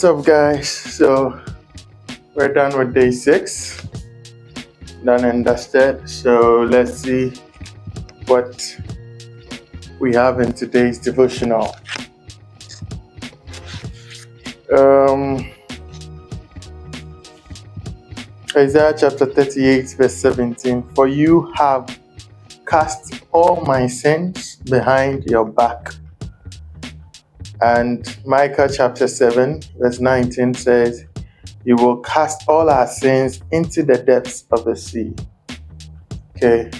What's up, guys? So we're done with day 6, done and dusted. So let's see what we have in today's devotional. Isaiah chapter 38, verse 17. For you have cast all my sins behind your back. And Micah chapter 7, verse 19 says, you will cast all our sins into the depths of the sea. Okay,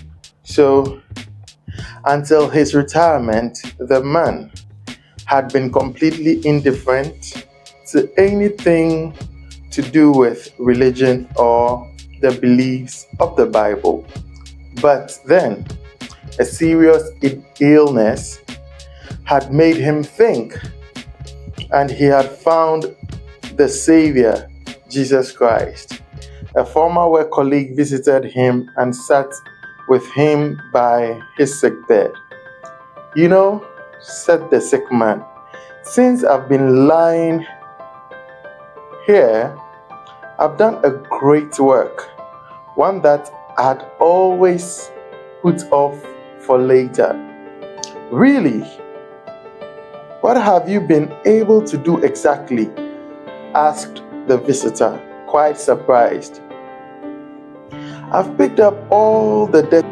so until his retirement, the man had been completely indifferent to anything to do with religion or the beliefs of the Bible. But then, a serious illness had made him think, and he had found the Savior, Jesus Christ. A former work colleague visited him and sat with him by his sick bed. You know, said the sick man, since I've been lying here, I've done a great work, one that I'd always put off for later. Really? What have you been able to do exactly? Asked the visitor, quite surprised. I've picked up all the dead.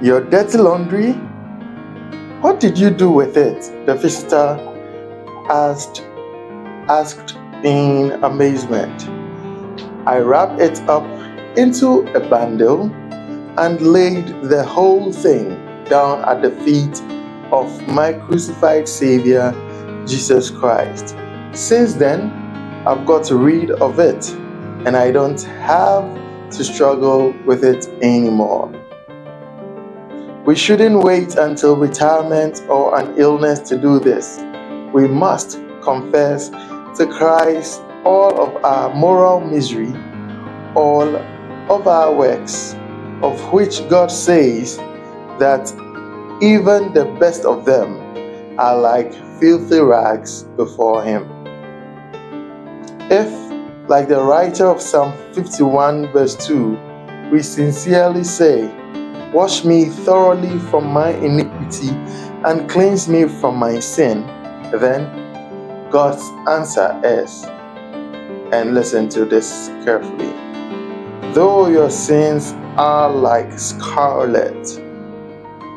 Your dirty laundry? What did you do with it? The visitor asked in amazement. I wrapped it up into a bundle and laid the whole thing down at the feet of my crucified Savior, Jesus Christ. Since then, I've got rid of it, and I don't have to struggle with it anymore. We shouldn't wait until retirement or an illness to do this. We must confess to Christ all of our moral misery, all of our works, of which God says that even the best of them are like filthy rags before Him. If, like the writer of Psalm 51 verse 2, we sincerely say, wash me thoroughly from my iniquity and cleanse me from my sin, then God's answer is, and listen to this carefully, though your sins are like scarlet,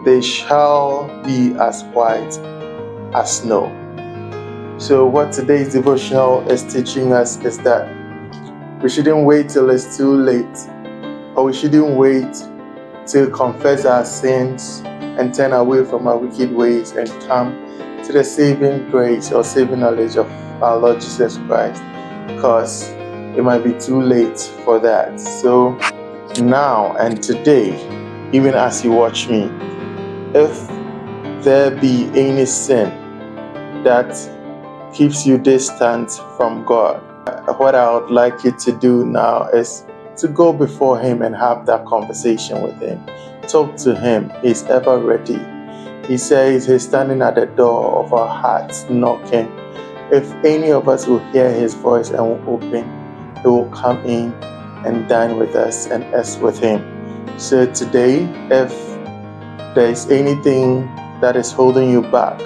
they shall be as white as snow. So what today's devotional is teaching us is that we shouldn't wait till it's too late, or we shouldn't wait to confess our sins and turn away from our wicked ways and come to the saving grace or saving knowledge of our Lord Jesus Christ, because it might be too late for that. So now and today, even as you watch me, if there be any sin that keeps you distant from God, what I would like you to do now is to go before Him and have that conversation with Him. Talk to Him. He's ever ready. He says He's standing at the door of our hearts knocking. If any of us will hear His voice and will open, He will come in and dine with us and us with Him. So today, if there is anything that is holding you back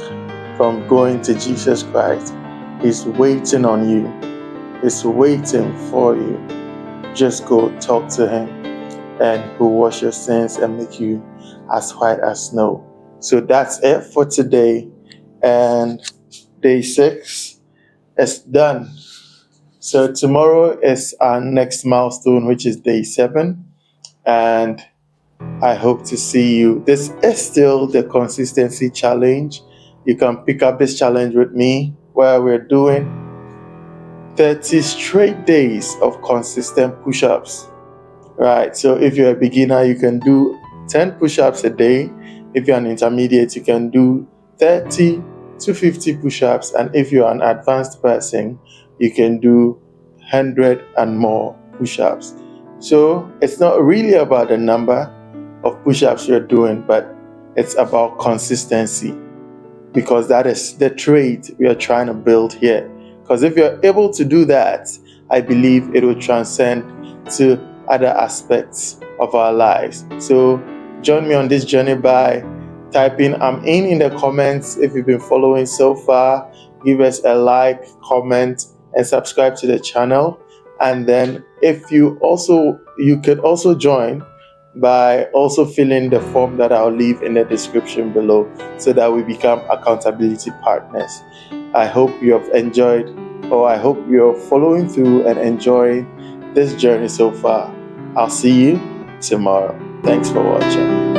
from going to Jesus Christ, He's waiting on you. He's waiting for you. Just go talk to Him, and He'll wash your sins and make you as white as snow. So that's it for today, and day 6 is done. So tomorrow is our next milestone, which is day 7, and I hope to see you. This is still the consistency challenge. You can pick up this challenge with me, where we're doing 30 straight days of consistent push-ups. Right, so if you're a beginner, you can do 10 push-ups a day. If you're an intermediate, you can do 30 to 50 push-ups. And if you're an advanced person, you can do 100 and more push-ups. So it's not really about the number of push-ups you're doing, but it's about consistency, because that is the trait we are trying to build here. Because if you're able to do that, I believe it will transcend to other aspects of our lives. So join me on this journey by typing I'm in the comments. If you've been following so far, give us a like, comment, and subscribe to the channel. And then you could also join by also filling the form that I'll leave in the description below, so that we become accountability partners. I hope you have enjoyed, or I hope you're following through and enjoying this journey so far. I'll see you tomorrow. Thanks for watching.